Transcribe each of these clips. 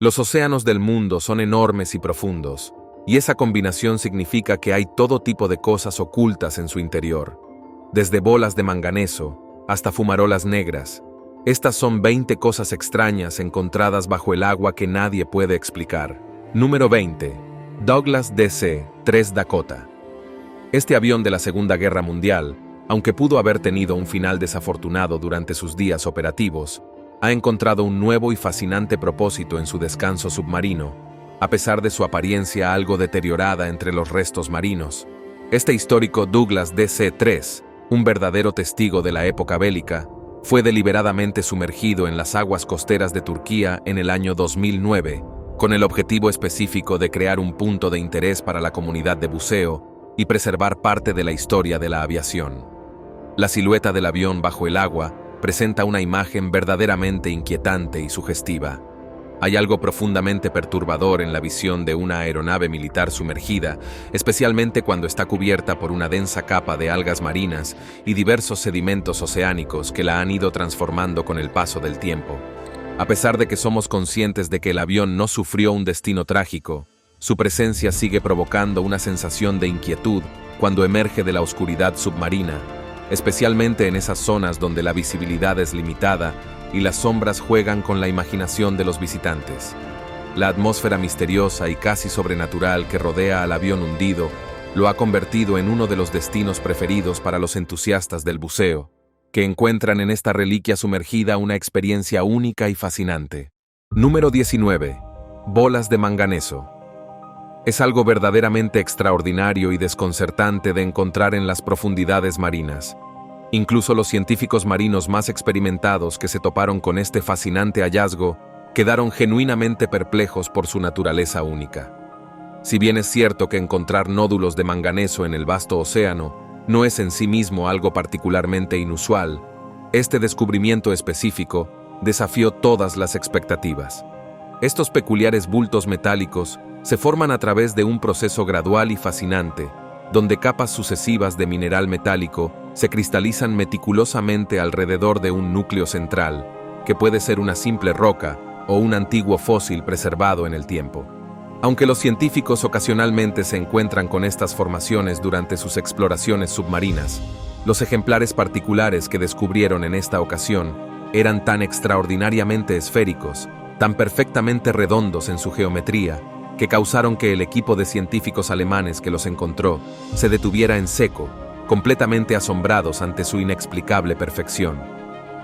Los océanos del mundo son enormes y profundos, y esa combinación significa que hay todo tipo de cosas ocultas en su interior, desde bolas de manganeso hasta fumarolas negras. Estas son 20 cosas extrañas encontradas bajo el agua que nadie puede explicar. Número 20. Douglas DC-3 Dakota. Este avión de la Segunda Guerra Mundial, aunque pudo haber tenido un final desafortunado durante sus días operativos, ha encontrado un nuevo y fascinante propósito en su descanso submarino, a pesar de su apariencia algo deteriorada entre los restos marinos. Este histórico Douglas DC-3, un verdadero testigo de la época bélica, fue deliberadamente sumergido en las aguas costeras de Turquía en el año 2009, con el objetivo específico de crear un punto de interés para la comunidad de buceo y preservar parte de la historia de la aviación. La silueta del avión bajo el agua presenta una imagen verdaderamente inquietante y sugestiva. Hay algo profundamente perturbador en la visión de una aeronave militar sumergida, especialmente cuando está cubierta por una densa capa de algas marinas y diversos sedimentos oceánicos que la han ido transformando con el paso del tiempo. A pesar de que somos conscientes de que el avión no sufrió un destino trágico, su presencia sigue provocando una sensación de inquietud cuando emerge de la oscuridad submarina, especialmente en esas zonas donde la visibilidad es limitada y las sombras juegan con la imaginación de los visitantes. La atmósfera misteriosa y casi sobrenatural que rodea al avión hundido lo ha convertido en uno de los destinos preferidos para los entusiastas del buceo, que encuentran en esta reliquia sumergida una experiencia única y fascinante. Número 19. Bolas de manganeso. Es algo verdaderamente extraordinario y desconcertante de encontrar en las profundidades marinas. Incluso los científicos marinos más experimentados que se toparon con este fascinante hallazgo quedaron genuinamente perplejos por su naturaleza única. Si bien es cierto que encontrar nódulos de manganeso en el vasto océano no es en sí mismo algo particularmente inusual, este descubrimiento específico desafió todas las expectativas. Estos peculiares bultos metálicos se forman a través de un proceso gradual y fascinante, donde capas sucesivas de mineral metálico se cristalizan meticulosamente alrededor de un núcleo central, que puede ser una simple roca o un antiguo fósil preservado en el tiempo. Aunque los científicos ocasionalmente se encuentran con estas formaciones durante sus exploraciones submarinas, los ejemplares particulares que descubrieron en esta ocasión eran tan extraordinariamente esféricos, tan perfectamente redondos en su geometría, que causaron que el equipo de científicos alemanes que los encontró se detuviera en seco, completamente asombrados ante su inexplicable perfección.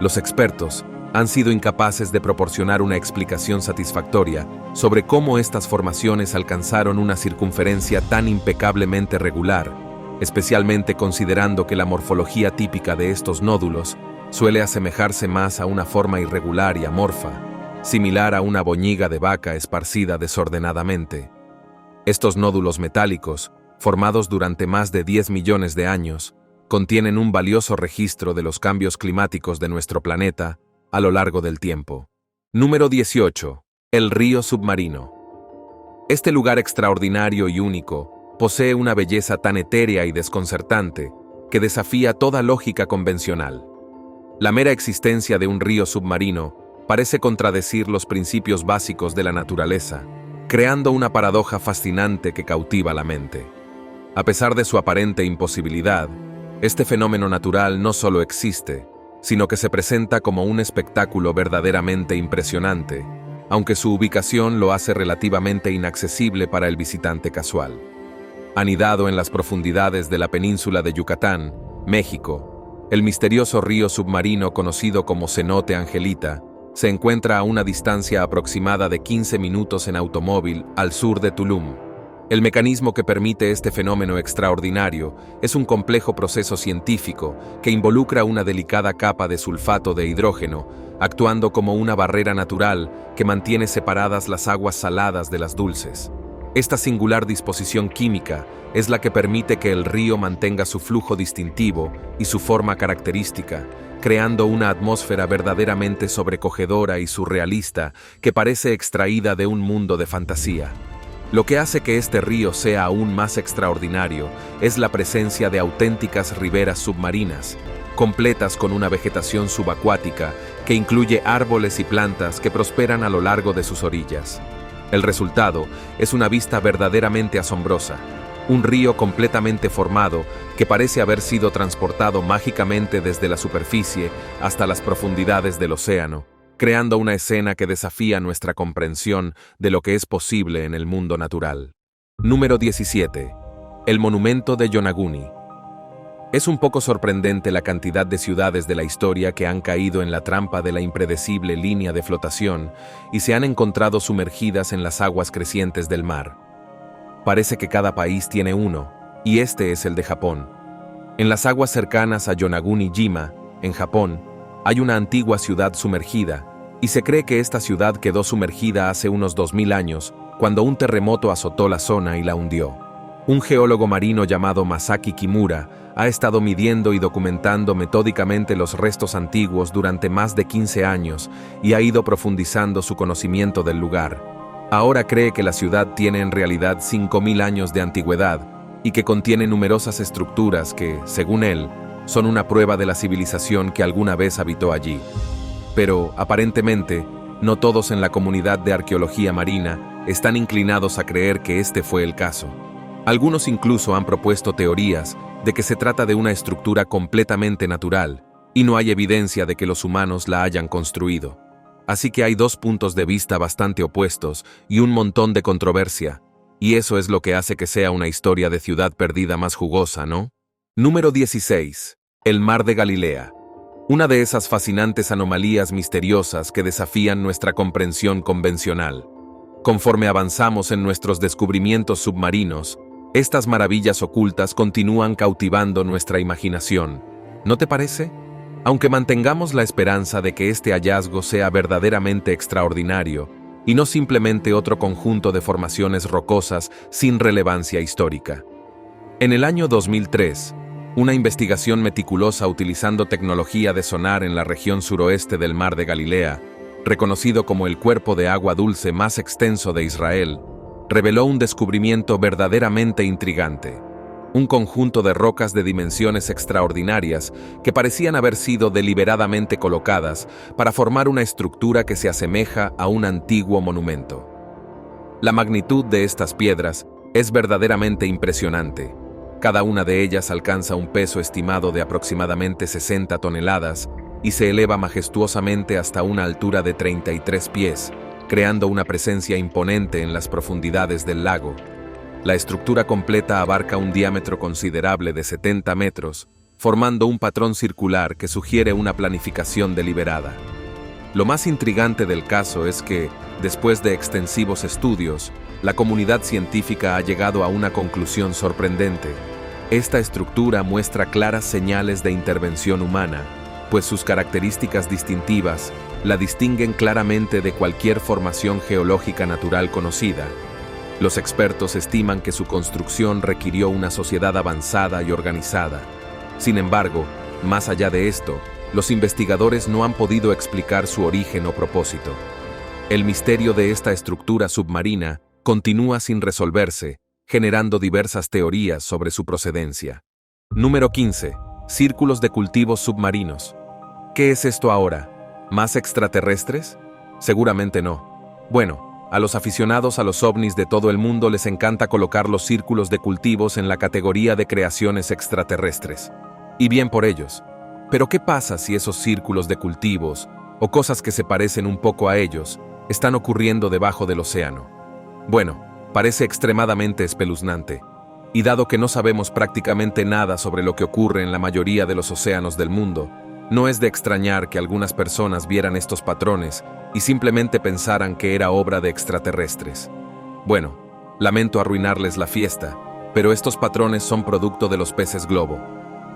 Los expertos han sido incapaces de proporcionar una explicación satisfactoria sobre cómo estas formaciones alcanzaron una circunferencia tan impecablemente regular, especialmente considerando que la morfología típica de estos nódulos suele asemejarse más a una forma irregular y amorfa, similar a una boñiga de vaca esparcida desordenadamente. Estos nódulos metálicos, formados durante más de 10 millones de años, contienen un valioso registro de los cambios climáticos de nuestro planeta a lo largo del tiempo. Número 18. El río submarino. Este lugar extraordinario y único posee una belleza tan etérea y desconcertante que desafía toda lógica convencional. La mera existencia de un río submarino parece contradecir los principios básicos de la naturaleza, creando una paradoja fascinante que cautiva la mente. A pesar de su aparente imposibilidad, este fenómeno natural no solo existe, sino que se presenta como un espectáculo verdaderamente impresionante, aunque su ubicación lo hace relativamente inaccesible para el visitante casual. Anidado en las profundidades de la península de Yucatán, México, el misterioso río submarino conocido como Cenote Angelita se encuentra a una distancia aproximada de 15 minutos en automóvil al sur de Tulum. El mecanismo que permite este fenómeno extraordinario es un complejo proceso científico que involucra una delicada capa de sulfato de hidrógeno, actuando como una barrera natural que mantiene separadas las aguas saladas de las dulces. Esta singular disposición química es la que permite que el río mantenga su flujo distintivo y su forma característica, creando una atmósfera verdaderamente sobrecogedora y surrealista que parece extraída de un mundo de fantasía. Lo que hace que este río sea aún más extraordinario es la presencia de auténticas riberas submarinas, completas con una vegetación subacuática que incluye árboles y plantas que prosperan a lo largo de sus orillas. El resultado es una vista verdaderamente asombrosa, un río completamente formado que parece haber sido transportado mágicamente desde la superficie hasta las profundidades del océano, creando una escena que desafía nuestra comprensión de lo que es posible en el mundo natural. Número 17. El monumento de Yonaguni. Es un poco sorprendente la cantidad de ciudades de la historia que han caído en la trampa de la impredecible línea de flotación y se han encontrado sumergidas en las aguas crecientes del mar. Parece que cada país tiene uno, y este es el de Japón. En las aguas cercanas a Yonaguni-jima, en Japón, hay una antigua ciudad sumergida, y se cree que esta ciudad quedó sumergida hace unos 2000 años, cuando un terremoto azotó la zona y la hundió. Un geólogo marino llamado Masaki Kimura ha estado midiendo y documentando metódicamente los restos antiguos durante más de 15 años y ha ido profundizando su conocimiento del lugar. Ahora cree que la ciudad tiene en realidad 5000 años de antigüedad y que contiene numerosas estructuras que, según él, son una prueba de la civilización que alguna vez habitó allí. Pero, aparentemente, no todos en la comunidad de arqueología marina están inclinados a creer que este fue el caso. Algunos incluso han propuesto teorías de que se trata de una estructura completamente natural y no hay evidencia de que los humanos la hayan construido. Así que hay dos puntos de vista bastante opuestos y un montón de controversia, y eso es lo que hace que sea una historia de ciudad perdida más jugosa, ¿no? Número 16. El Mar de Galilea. Una de esas fascinantes anomalías misteriosas que desafían nuestra comprensión convencional. Conforme avanzamos en nuestros descubrimientos submarinos, estas maravillas ocultas continúan cautivando nuestra imaginación. ¿No te parece? Aunque mantengamos la esperanza de que este hallazgo sea verdaderamente extraordinario y no simplemente otro conjunto de formaciones rocosas sin relevancia histórica. En el año 2003, una investigación meticulosa utilizando tecnología de sonar en la región suroeste del Mar de Galilea, reconocido como el cuerpo de agua dulce más extenso de Israel, reveló un descubrimiento verdaderamente intrigante. Un conjunto de rocas de dimensiones extraordinarias que parecían haber sido deliberadamente colocadas para formar una estructura que se asemeja a un antiguo monumento. La magnitud de estas piedras es verdaderamente impresionante. Cada una de ellas alcanza un peso estimado de aproximadamente 60 toneladas y se eleva majestuosamente hasta una altura de 33 pies, creando una presencia imponente en las profundidades del lago. La estructura completa abarca un diámetro considerable de 70 metros, formando un patrón circular que sugiere una planificación deliberada. Lo más intrigante del caso es que, después de extensivos estudios, la comunidad científica ha llegado a una conclusión sorprendente. Esta estructura muestra claras señales de intervención humana, pues sus características distintivas la distinguen claramente de cualquier formación geológica natural conocida. Los expertos estiman que su construcción requirió una sociedad avanzada y organizada. Sin embargo, más allá de esto, los investigadores no han podido explicar su origen o propósito. El misterio de esta estructura submarina continúa sin resolverse, generando diversas teorías sobre su procedencia. Número 15. Círculos de cultivos submarinos. ¿Qué es esto ahora? ¿Más extraterrestres? Seguramente no. Bueno, a los aficionados a los ovnis de todo el mundo les encanta colocar los círculos de cultivos en la categoría de creaciones extraterrestres. Y bien por ellos. Pero ¿qué pasa si esos círculos de cultivos, o cosas que se parecen un poco a ellos, están ocurriendo debajo del océano? Bueno, parece extremadamente espeluznante. Y dado que no sabemos prácticamente nada sobre lo que ocurre en la mayoría de los océanos del mundo, no es de extrañar que algunas personas vieran estos patrones y simplemente pensaran que era obra de extraterrestres. Bueno, lamento arruinarles la fiesta, pero estos patrones son producto de los peces globo.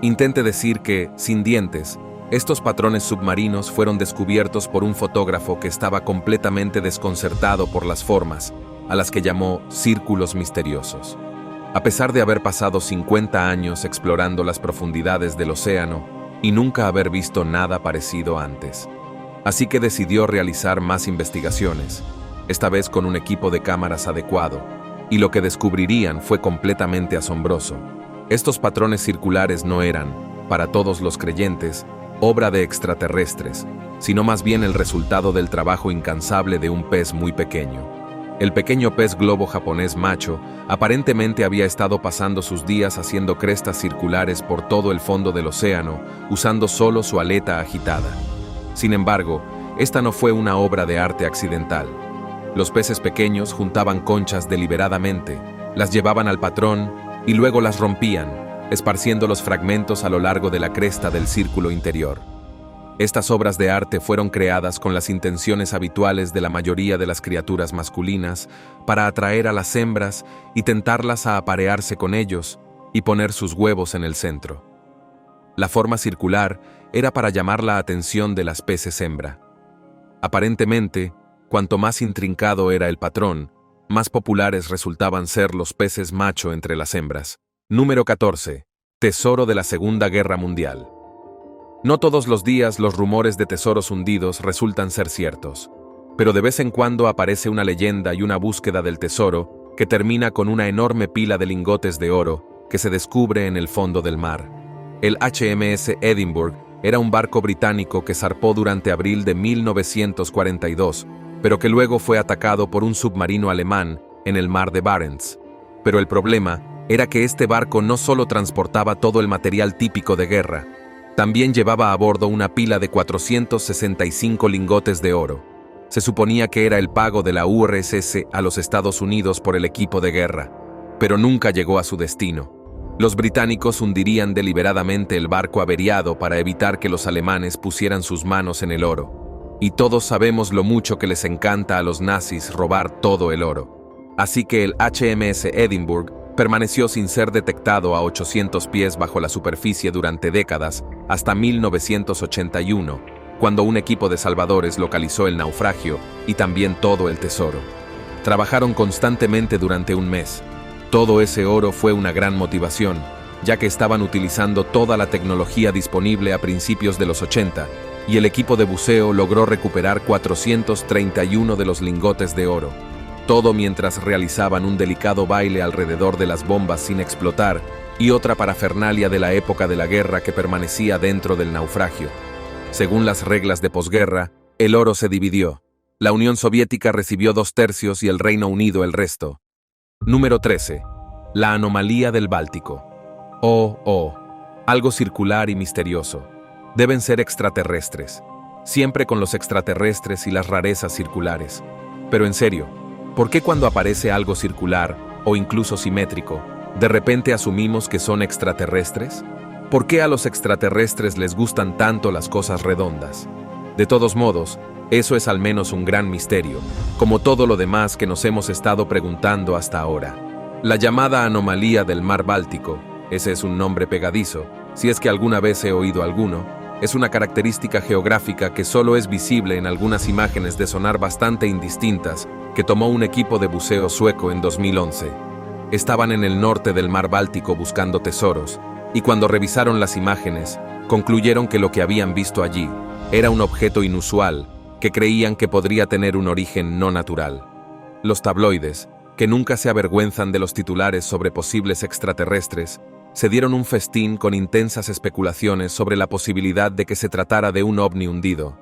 Intente decir que, sin dientes, estos patrones submarinos fueron descubiertos por un fotógrafo que estaba completamente desconcertado por las formas, a las que llamó círculos misteriosos. A pesar de haber pasado 50 años explorando las profundidades del océano y nunca haber visto nada parecido antes. Así que decidió realizar más investigaciones, esta vez con un equipo de cámaras adecuado, y lo que descubrirían fue completamente asombroso. Estos patrones circulares no eran, para todos los creyentes, obra de extraterrestres, sino más bien el resultado del trabajo incansable de un pez muy pequeño. El pequeño pez globo japonés macho aparentemente había estado pasando sus días haciendo crestas circulares por todo el fondo del océano, usando solo su aleta agitada. Sin embargo, esta no fue una obra de arte accidental. Los peces pequeños juntaban conchas deliberadamente, las llevaban al patrón y luego las rompían, esparciendo los fragmentos a lo largo de la cresta del círculo interior. Estas obras de arte fueron creadas con las intenciones habituales de la mayoría de las criaturas masculinas para atraer a las hembras y tentarlas a aparearse con ellos y poner sus huevos en el centro. La forma circular era para llamar la atención de las peces hembra. Aparentemente, cuanto más intrincado era el patrón, más populares resultaban ser los peces macho entre las hembras. Número 14. Tesoro de la Segunda Guerra Mundial. No todos los días los rumores de tesoros hundidos resultan ser ciertos, pero de vez en cuando aparece una leyenda y una búsqueda del tesoro que termina con una enorme pila de lingotes de oro que se descubre en el fondo del mar. El HMS Edinburgh era un barco británico que zarpó durante abril de 1942, pero que luego fue atacado por un submarino alemán en el mar de Barents. Pero el problema era que este barco no solo transportaba todo el material típico de guerra, también llevaba a bordo una pila de 465 lingotes de oro. Se suponía que era el pago de la URSS a los Estados Unidos por el equipo de guerra, pero nunca llegó a su destino. Los británicos hundirían deliberadamente el barco averiado para evitar que los alemanes pusieran sus manos en el oro. Y todos sabemos lo mucho que les encanta a los nazis robar todo el oro. Así que el HMS Edinburgh permaneció sin ser detectado a 800 pies bajo la superficie durante décadas, hasta 1981, cuando un equipo de salvadores localizó el naufragio y también todo el tesoro. Trabajaron constantemente durante un mes. Todo ese oro fue una gran motivación, ya que estaban utilizando toda la tecnología disponible a principios de los 80, y el equipo de buceo logró recuperar 431 de los lingotes de oro. Todo mientras realizaban un delicado baile alrededor de las bombas sin explotar y otra parafernalia de la época de la guerra que permanecía dentro del naufragio. Según las reglas de posguerra, el oro se dividió. La Unión Soviética recibió 2/3 y el Reino Unido el resto. Número 13. La anomalía del Báltico. Algo circular y misterioso. Deben ser extraterrestres. Siempre con los extraterrestres y las rarezas circulares. Pero en serio, ¿por qué cuando aparece algo circular, o incluso simétrico, de repente asumimos que son extraterrestres? ¿Por qué a los extraterrestres les gustan tanto las cosas redondas? De todos modos, eso es al menos un gran misterio, como todo lo demás que nos hemos estado preguntando hasta ahora. La llamada anomalía del mar Báltico, ese es un nombre pegadizo, si es que alguna vez he oído alguno, es una característica geográfica que solo es visible en algunas imágenes de sonar bastante indistintas que tomó un equipo de buceo sueco en 2011. Estaban en el norte del mar Báltico buscando tesoros, y cuando revisaron las imágenes, concluyeron que lo que habían visto allí era un objeto inusual que creían que podría tener un origen no natural. Los tabloides, que nunca se avergüenzan de los titulares sobre posibles extraterrestres, se dieron un festín con intensas especulaciones sobre la posibilidad de que se tratara de un ovni hundido.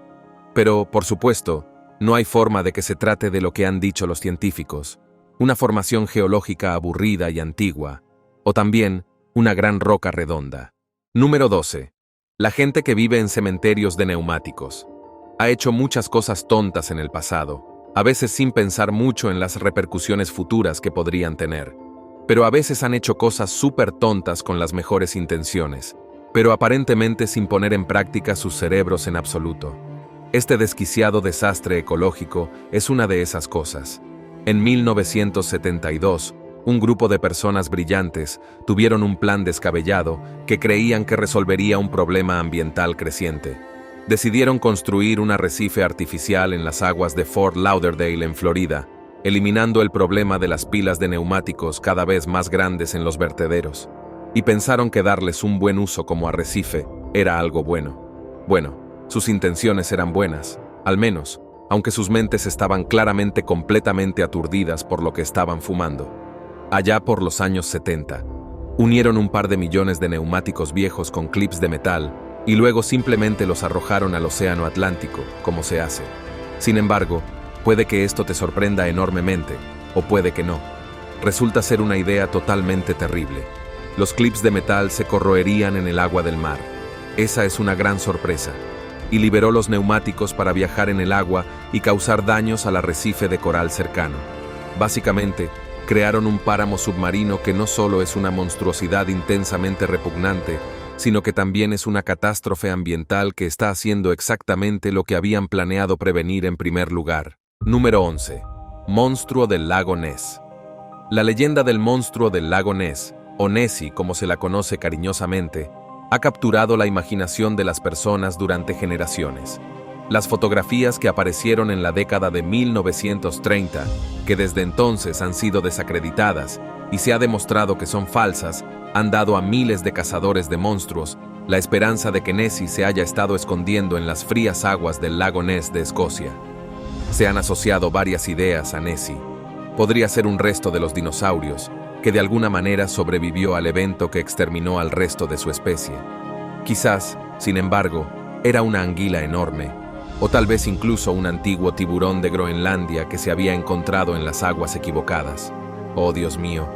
Pero, por supuesto, no hay forma de que se trate de lo que han dicho los científicos, una formación geológica aburrida y antigua, o también una gran roca redonda. Número 12. La gente que vive en cementerios de neumáticos. Ha hecho muchas cosas tontas en el pasado, a veces sin pensar mucho en las repercusiones futuras que podrían tener. Pero a veces han hecho cosas súper tontas con las mejores intenciones, pero aparentemente sin poner en práctica sus cerebros en absoluto. Este desquiciado desastre ecológico es una de esas cosas. En 1972, un grupo de personas brillantes tuvieron un plan descabellado que creían que resolvería un problema ambiental creciente. Decidieron construir un arrecife artificial en las aguas de Fort Lauderdale en Florida, eliminando el problema de las pilas de neumáticos cada vez más grandes en los vertederos, y pensaron que darles un buen uso como arrecife era algo bueno. Bueno, sus intenciones eran buenas, al menos, aunque sus mentes estaban claramente completamente aturdidas por lo que estaban fumando. Allá por los años 70, Unieron un par de millones de neumáticos viejos con clips de metal y luego simplemente los arrojaron al océano Atlántico, como se hace. Sin embargo, puede que esto te sorprenda enormemente, o puede que no. Resulta ser una idea totalmente terrible. Los clips de metal se corroerían en el agua del mar. Esa es una gran sorpresa. Y liberó los neumáticos para viajar en el agua y causar daños al arrecife de coral cercano. Básicamente, crearon un páramo submarino que no solo es una monstruosidad intensamente repugnante, sino que también es una catástrofe ambiental que está haciendo exactamente lo que habían planeado prevenir en primer lugar. Número 11. Monstruo del lago Ness. La leyenda del monstruo del lago Ness, o Nessie como se la conoce cariñosamente, ha capturado la imaginación de las personas durante generaciones. Las fotografías que aparecieron en la década de 1930, que desde entonces han sido desacreditadas y se ha demostrado que son falsas, han dado a miles de cazadores de monstruos la esperanza de que Nessie se haya estado escondiendo en las frías aguas del lago Ness de Escocia. Se han asociado varias ideas a Nessie. Podría ser un resto de los dinosaurios, que de alguna manera sobrevivió al evento que exterminó al resto de su especie. Quizás, sin embargo, era una anguila enorme, o tal vez incluso un antiguo tiburón de Groenlandia que se había encontrado en las aguas equivocadas. Oh, Dios mío,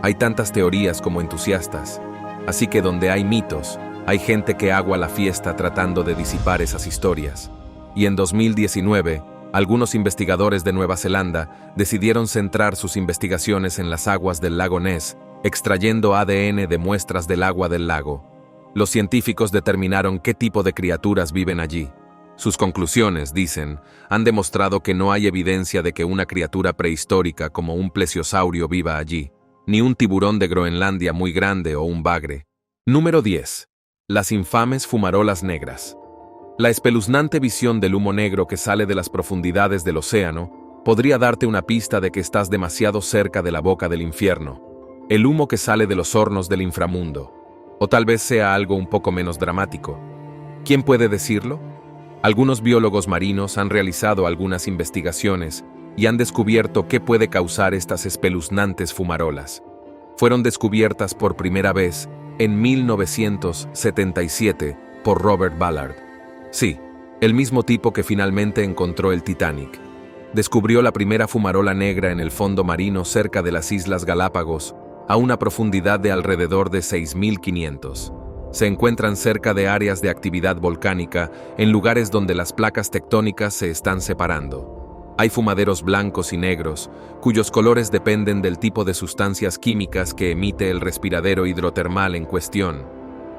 hay tantas teorías como entusiastas, así que donde hay mitos, hay gente que agua la fiesta tratando de disipar esas historias. Y en 2019, algunos investigadores de Nueva Zelanda decidieron centrar sus investigaciones en las aguas del lago Ness, extrayendo ADN de muestras del agua del lago. Los científicos determinaron qué tipo de criaturas viven allí. Sus conclusiones, dicen, han demostrado que no hay evidencia de que una criatura prehistórica como un plesiosaurio viva allí, ni un tiburón de Groenlandia muy grande o un bagre. Número 10. Las infames fumarolas negras. La espeluznante visión del humo negro que sale de las profundidades del océano podría darte una pista de que estás demasiado cerca de la boca del infierno, el humo que sale de los hornos del inframundo. O tal vez sea algo un poco menos dramático. ¿Quién puede decirlo? Algunos biólogos marinos han realizado algunas investigaciones y han descubierto qué puede causar estas espeluznantes fumarolas. Fueron descubiertas por primera vez en 1977 por Robert Ballard. Sí, el mismo tipo que finalmente encontró el Titanic. Descubrió la primera fumarola negra en el fondo marino cerca de las Islas Galápagos, a una profundidad de alrededor de 6.500. Se encuentran cerca de áreas de actividad volcánica, en lugares donde las placas tectónicas se están separando. Hay fumaderos blancos y negros, cuyos colores dependen del tipo de sustancias químicas que emite el respiradero hidrotermal en cuestión.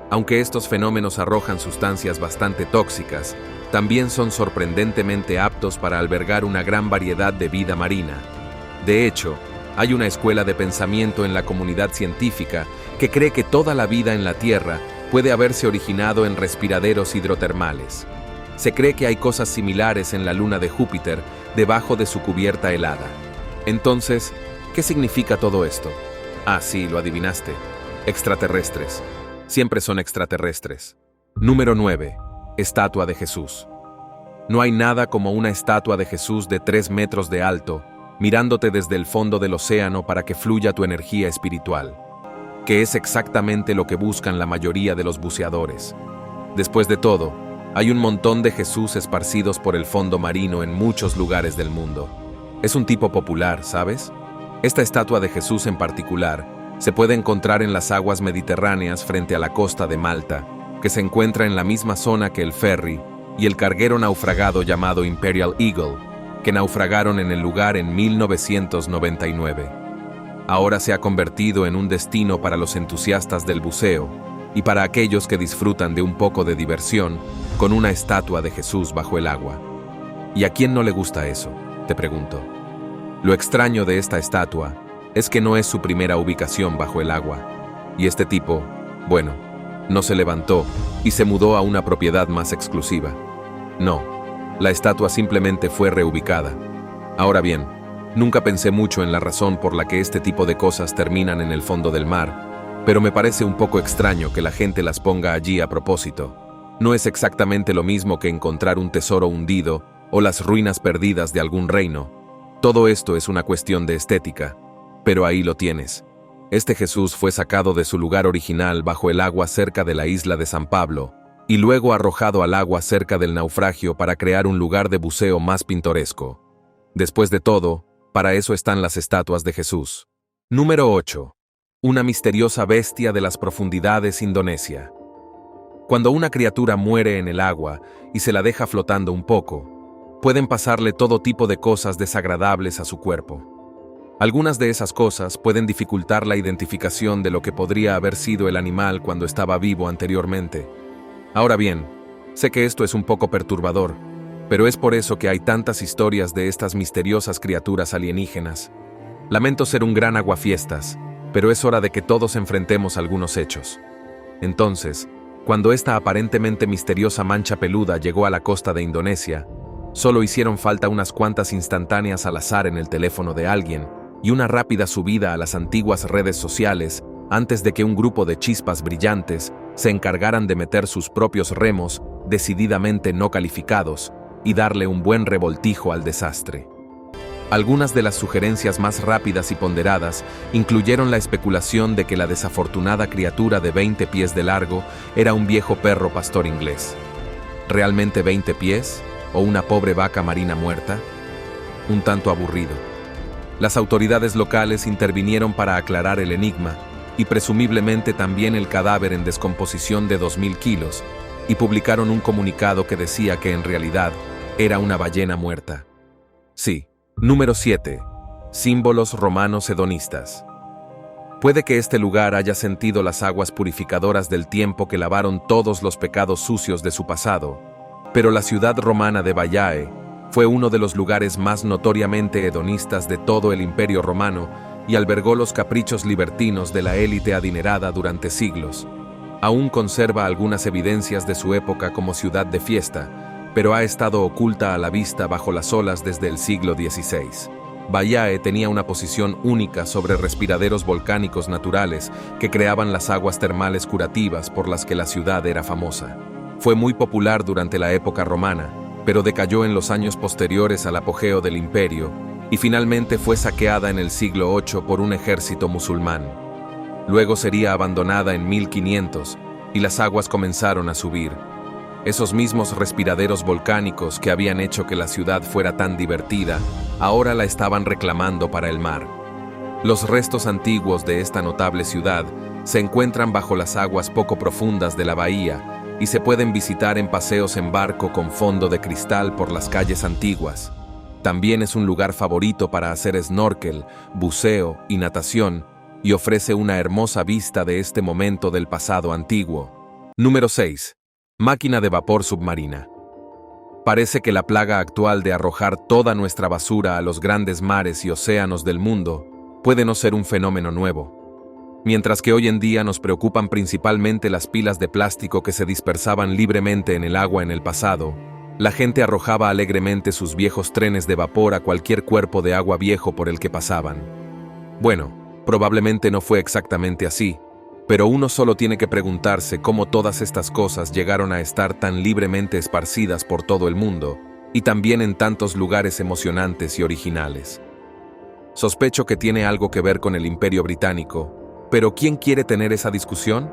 Aunque estos fenómenos arrojan sustancias bastante tóxicas, también son sorprendentemente aptos para albergar una gran variedad de vida marina. De hecho, hay una escuela de pensamiento en la comunidad científica que cree que toda la vida en la Tierra puede haberse originado en respiraderos hidrotermales. Se cree que hay cosas similares en la luna de Júpiter debajo de su cubierta helada. Entonces, ¿qué significa todo esto? Ah, sí, lo adivinaste. Extraterrestres. Siempre son extraterrestres. Número 9. Estatua de Jesús. No hay nada como una estatua de Jesús de 3 metros de alto, mirándote desde el fondo del océano para que fluya tu energía espiritual, que es exactamente lo que buscan la mayoría de los buceadores. Después de todo, hay un montón de Jesús esparcidos por el fondo marino en muchos lugares del mundo. Es un tipo popular, ¿sabes? Esta estatua de Jesús en particular se puede encontrar en las aguas mediterráneas frente a la costa de Malta, que se encuentra en la misma zona que el ferry y el carguero naufragado llamado Imperial Eagle, que naufragaron en el lugar en 1999. Ahora se ha convertido en un destino para los entusiastas del buceo y para aquellos que disfrutan de un poco de diversión con una estatua de Jesús bajo el agua. ¿Y a quién no le gusta eso?, te pregunto. Lo extraño de esta estatua es que no es su primera ubicación bajo el agua, y este tipo, bueno, no se levantó y se mudó a una propiedad más exclusiva. No, la estatua simplemente fue reubicada. Ahora bien, nunca pensé mucho en la razón por la que este tipo de cosas terminan en el fondo del mar, pero me parece un poco extraño que la gente las ponga allí a propósito. No es exactamente lo mismo que encontrar un tesoro hundido o las ruinas perdidas de algún reino. Todo esto es una cuestión de estética, pero ahí lo tienes. Este Jesús fue sacado de su lugar original bajo el agua cerca de la isla de San Pablo, y luego arrojado al agua cerca del naufragio para crear un lugar de buceo más pintoresco. Después de todo, para eso están las estatuas de Jesús. Número 8. Una misteriosa bestia de las profundidades Indonesia. Cuando una criatura muere en el agua y se la deja flotando un poco, pueden pasarle todo tipo de cosas desagradables a su cuerpo. Algunas de esas cosas pueden dificultar la identificación de lo que podría haber sido el animal cuando estaba vivo anteriormente. Ahora bien, sé que esto es un poco perturbador, pero es por eso que hay tantas historias de estas misteriosas criaturas alienígenas. Lamento ser un gran aguafiestas, pero es hora de que todos enfrentemos algunos hechos. Entonces, cuando esta aparentemente misteriosa mancha peluda llegó a la costa de Indonesia, solo hicieron falta unas cuantas instantáneas al azar en el teléfono de alguien y una rápida subida a las antiguas redes sociales antes de que un grupo de chispas brillantes se encargaran de meter sus propios remos decididamente no calificados y darle un buen revoltijo al desastre. Algunas de las sugerencias más rápidas y ponderadas incluyeron la especulación de que la desafortunada criatura de 20 pies de largo era un viejo perro pastor inglés. ¿Realmente 20 pies? ¿O una pobre vaca marina muerta? Un tanto aburrido. Las autoridades locales intervinieron para aclarar el enigma, y presumiblemente también el cadáver en descomposición de 2.000 kilos, y publicaron un comunicado que decía que en realidad era una ballena muerta. Sí. Número 7. Símbolos romanos hedonistas. Puede que este lugar haya sentido las aguas purificadoras del tiempo que lavaron todos los pecados sucios de su pasado, pero la ciudad romana de Baiae fue uno de los lugares más notoriamente hedonistas de todo el Imperio Romano y albergó los caprichos libertinos de la élite adinerada durante siglos. Aún conserva algunas evidencias de su época como ciudad de fiesta, pero ha estado oculta a la vista bajo las olas desde el siglo XVI. Baiae tenía una posición única sobre respiraderos volcánicos naturales que creaban las aguas termales curativas por las que la ciudad era famosa. Fue muy popular durante la época romana, pero decayó en los años posteriores al apogeo del imperio y finalmente fue saqueada en el siglo VIII por un ejército musulmán. Luego sería abandonada en 1500 y las aguas comenzaron a subir. Esos mismos respiraderos volcánicos que habían hecho que la ciudad fuera tan divertida, ahora la estaban reclamando para el mar. Los restos antiguos de esta notable ciudad se encuentran bajo las aguas poco profundas de la bahía y se pueden visitar en paseos en barco con fondo de cristal por las calles antiguas. También es un lugar favorito para hacer snorkel, buceo y natación, y ofrece una hermosa vista de este momento del pasado antiguo. Número 6. Máquina de vapor submarina. Parece que la plaga actual de arrojar toda nuestra basura a los grandes mares y océanos del mundo puede no ser un fenómeno nuevo. Mientras que hoy en día nos preocupan principalmente las pilas de plástico que se dispersaban libremente en el agua en el pasado, la gente arrojaba alegremente sus viejos trenes de vapor a cualquier cuerpo de agua viejo por el que pasaban. Bueno, probablemente no fue exactamente así, pero uno solo tiene que preguntarse cómo todas estas cosas llegaron a estar tan libremente esparcidas por todo el mundo, y también en tantos lugares emocionantes y originales. Sospecho que tiene algo que ver con el Imperio Británico, pero ¿quién quiere tener esa discusión?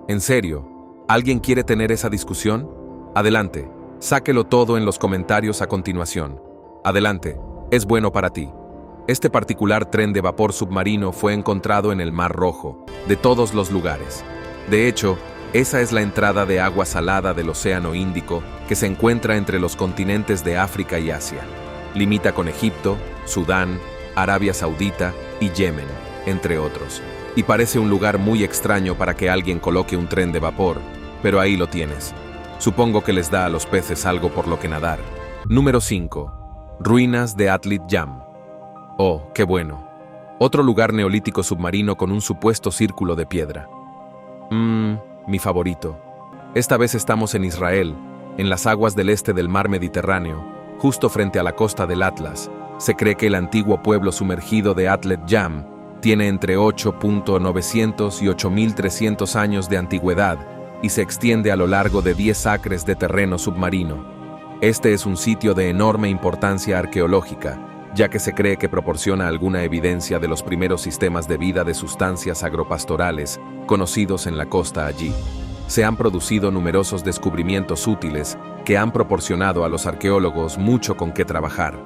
¿En serio? ¿Alguien quiere tener esa discusión? Adelante, sáquelo todo en los comentarios a continuación. Adelante, es bueno para ti. Este particular tren de vapor submarino fue encontrado en el Mar Rojo, de todos los lugares. De hecho, esa es la entrada de agua salada del Océano Índico que se encuentra entre los continentes de África y Asia. Limita con Egipto, Sudán, Arabia Saudita y Yemen, entre otros. Y parece un lugar muy extraño para que alguien coloque un tren de vapor, pero ahí lo tienes. Supongo que les da a los peces algo por lo que nadar. Número 5. Ruinas de Atlit Jam. Oh, qué bueno. Otro lugar neolítico submarino con un supuesto círculo de piedra. Mi favorito. Esta vez estamos en Israel, en las aguas del este del mar Mediterráneo, justo frente a la costa del Atlas. Se cree que el antiguo pueblo sumergido de Atlit Jam tiene entre 8.900 y 8.300 años de antigüedad y se extiende a lo largo de 10 acres de terreno submarino. Este es un sitio de enorme importancia arqueológica, ya que se cree que proporciona alguna evidencia de los primeros sistemas de vida de sustancias agropastorales conocidos en la costa allí. Se han producido numerosos descubrimientos útiles que han proporcionado a los arqueólogos mucho con qué trabajar.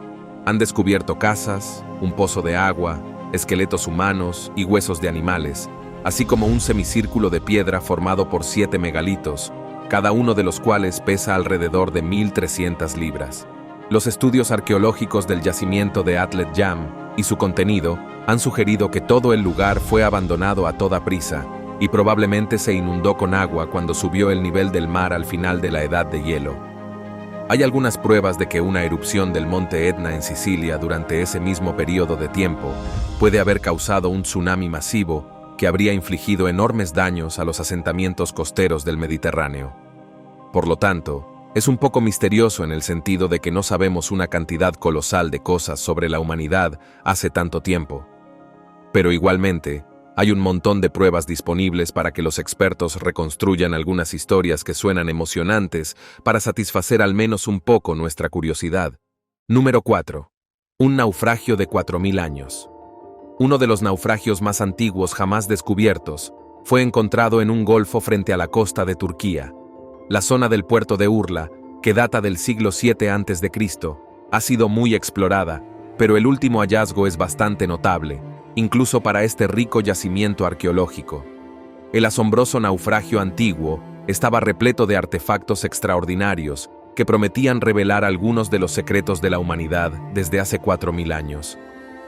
Han descubierto casas, un pozo de agua, esqueletos humanos y huesos de animales, así como un semicírculo de piedra formado por 7 megalitos, cada uno de los cuales pesa alrededor de 1.300 libras. Los estudios arqueológicos del yacimiento de Atlet Jam y su contenido han sugerido que todo el lugar fue abandonado a toda prisa y probablemente se inundó con agua cuando subió el nivel del mar al final de la Edad de Hielo. Hay algunas pruebas de que una erupción del monte Etna en Sicilia durante ese mismo periodo de tiempo puede haber causado un tsunami masivo que habría infligido enormes daños a los asentamientos costeros del Mediterráneo. Por lo tanto, es un poco misterioso en el sentido de que no sabemos una cantidad colosal de cosas sobre la humanidad hace tanto tiempo. Pero igualmente, hay un montón de pruebas disponibles para que los expertos reconstruyan algunas historias que suenan emocionantes para satisfacer al menos un poco nuestra curiosidad. Número 4. Un naufragio de 4.000 años. Uno de los naufragios más antiguos jamás descubiertos fue encontrado en un golfo frente a la costa de Turquía. La zona del puerto de Urla, que data del siglo VII a.C., ha sido muy explorada, pero el último hallazgo es bastante notable, incluso para este rico yacimiento arqueológico. El asombroso naufragio antiguo estaba repleto de artefactos extraordinarios que prometían revelar algunos de los secretos de la humanidad desde hace 4.000 años.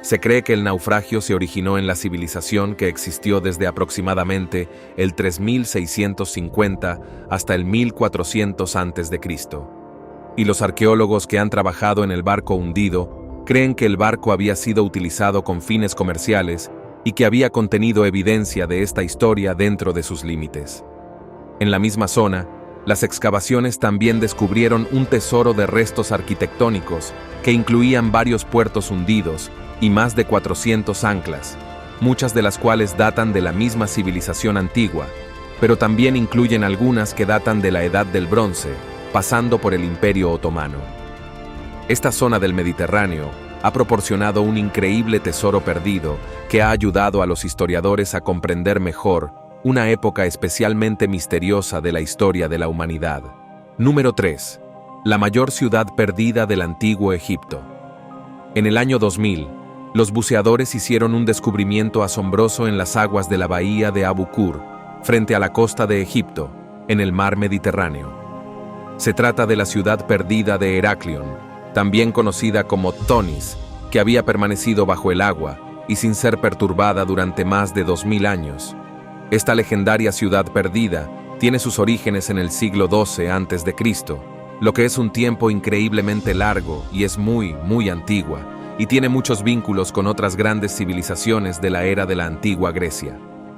Se cree que el naufragio se originó en la civilización que existió desde aproximadamente el 3650 hasta el 1400 a.C. Y los arqueólogos que han trabajado en el barco hundido creen que el barco había sido utilizado con fines comerciales y que había contenido evidencia de esta historia dentro de sus límites. En la misma zona, las excavaciones también descubrieron un tesoro de restos arquitectónicos que incluían varios puertos hundidos y más de 400 anclas, muchas de las cuales datan de la misma civilización antigua, pero también incluyen algunas que datan de la Edad del Bronce, pasando por el Imperio Otomano. Esta zona del Mediterráneo ha proporcionado un increíble tesoro perdido que ha ayudado a los historiadores a comprender mejor una época especialmente misteriosa de la historia de la humanidad. Número 3. La mayor ciudad perdida del Antiguo Egipto. En el año 2000, los buceadores hicieron un descubrimiento asombroso en las aguas de la bahía de Abu Qur, frente a la costa de Egipto, en el mar Mediterráneo. Se trata de la ciudad perdida de Heraclión, también conocida como Tonis, que había permanecido bajo el agua y sin ser perturbada durante más de 2000 años. Esta legendaria ciudad perdida tiene sus orígenes en el siglo XII a.C., lo que es un tiempo increíblemente largo y es muy antigua, y tiene muchos vínculos con otras grandes civilizaciones de la era de la antigua Grecia.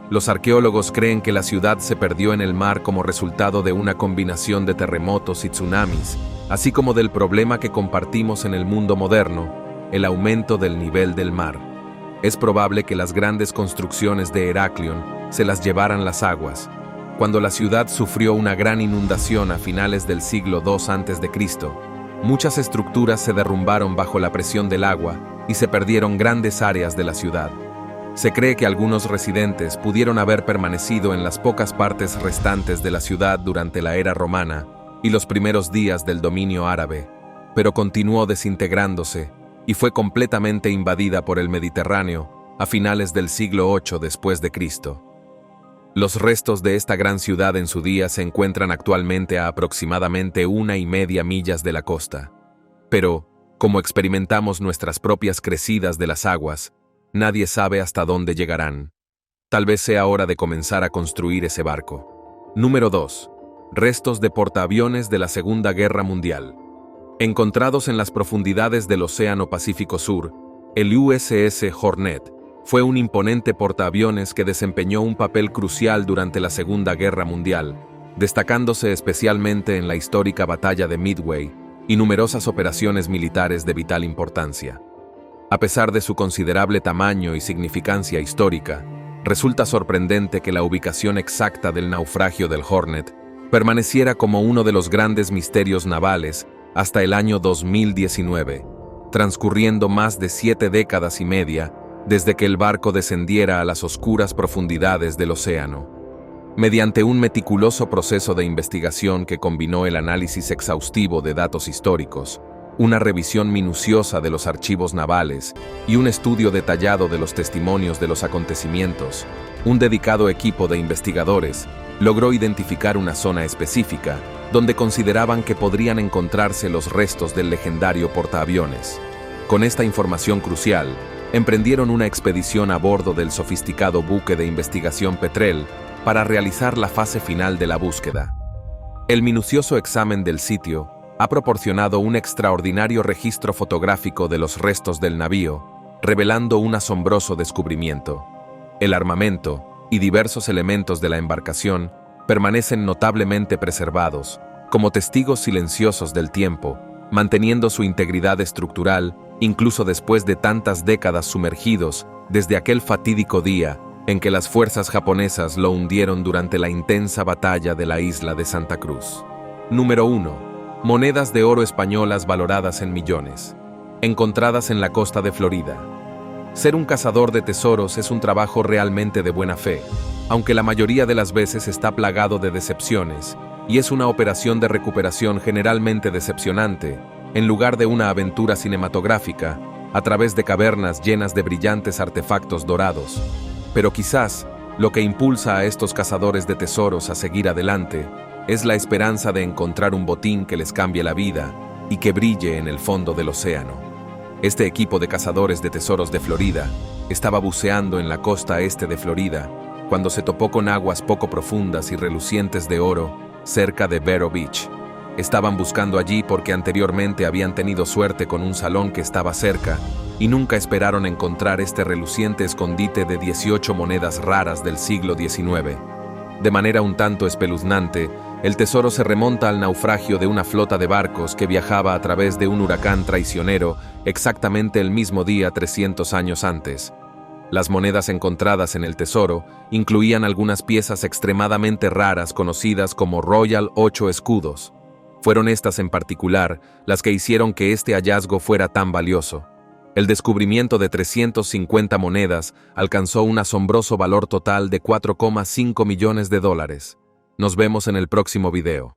Los arqueólogos creen que la ciudad se perdió en el mar como resultado de una combinación de terremotos y tsunamis, así como del problema que compartimos en el mundo moderno, el aumento del nivel del mar. Es probable que las grandes construcciones de Heraclión se las llevaran las aguas. Cuando la ciudad sufrió una gran inundación a finales del siglo II a.C., muchas estructuras se derrumbaron bajo la presión del agua y se perdieron grandes áreas de la ciudad. Se cree que algunos residentes pudieron haber permanecido en las pocas partes restantes de la ciudad durante la era romana y los primeros días del dominio árabe, pero continuó desintegrándose y fue completamente invadida por el Mediterráneo a finales del siglo VIII después de Cristo. Los restos de esta gran ciudad en su día se encuentran actualmente a aproximadamente 1,5 millas de la costa. Pero, como experimentamos nuestras propias crecidas de las aguas, nadie sabe hasta dónde llegarán. Tal vez sea hora de comenzar a construir ese barco. Número 2. Restos de portaaviones de la Segunda Guerra Mundial. Encontrados en las profundidades del Océano Pacífico Sur, el USS Hornet fue un imponente portaaviones que desempeñó un papel crucial durante la Segunda Guerra Mundial, destacándose especialmente en la histórica batalla de Midway y numerosas operaciones militares de vital importancia. A pesar de su considerable tamaño y significancia histórica, resulta sorprendente que la ubicación exacta del naufragio del Hornet permaneciera como uno de los grandes misterios navales hasta el año 2019. transcurriendo más de 7 décadas y media desde que el barco descendiera a las oscuras profundidades del océano. Mediante un meticuloso proceso de investigación que combinó el análisis exhaustivo de datos históricos, una revisión minuciosa de los archivos navales y un estudio detallado de los testimonios de los acontecimientos, un dedicado equipo de investigadores logró identificar una zona específica donde consideraban que podrían encontrarse los restos del legendario portaaviones. Con esta información crucial, emprendieron una expedición a bordo del sofisticado buque de investigación Petrel para realizar la fase final de la búsqueda. El minucioso examen del sitio ha proporcionado un extraordinario registro fotográfico de los restos del navío, revelando un asombroso descubrimiento. El armamento y diversos elementos de la embarcación permanecen notablemente preservados, como testigos silenciosos del tiempo, manteniendo su integridad estructural incluso después de tantas décadas sumergidos desde aquel fatídico día en que las fuerzas japonesas lo hundieron durante la intensa batalla de la isla de Santa Cruz. Número 1. Monedas de oro españolas valoradas en millones, encontradas en la costa de Florida. Ser un cazador de tesoros es un trabajo realmente de buena fe, aunque la mayoría de las veces está plagado de decepciones, y es una operación de recuperación generalmente decepcionante, en lugar de una aventura cinematográfica, a través de cavernas llenas de brillantes artefactos dorados. Pero quizás, lo que impulsa a estos cazadores de tesoros a seguir adelante es la esperanza de encontrar un botín que les cambie la vida y que brille en el fondo del océano. Este equipo de cazadores de tesoros de Florida estaba buceando en la costa este de Florida cuando se topó con aguas poco profundas y relucientes de oro cerca de Vero Beach. Estaban buscando allí porque anteriormente habían tenido suerte con un salón que estaba cerca y nunca esperaron encontrar este reluciente escondite de 18 monedas raras del siglo XIX. De manera un tanto espeluznante, el tesoro se remonta al naufragio de una flota de barcos que viajaba a través de un huracán traicionero exactamente el mismo día 300 años antes. Las monedas encontradas en el tesoro incluían algunas piezas extremadamente raras conocidas como Royal 8 escudos. Fueron estas en particular las que hicieron que este hallazgo fuera tan valioso. El descubrimiento de 350 monedas alcanzó un asombroso valor total de $4,5 millones. Nos vemos en el próximo video.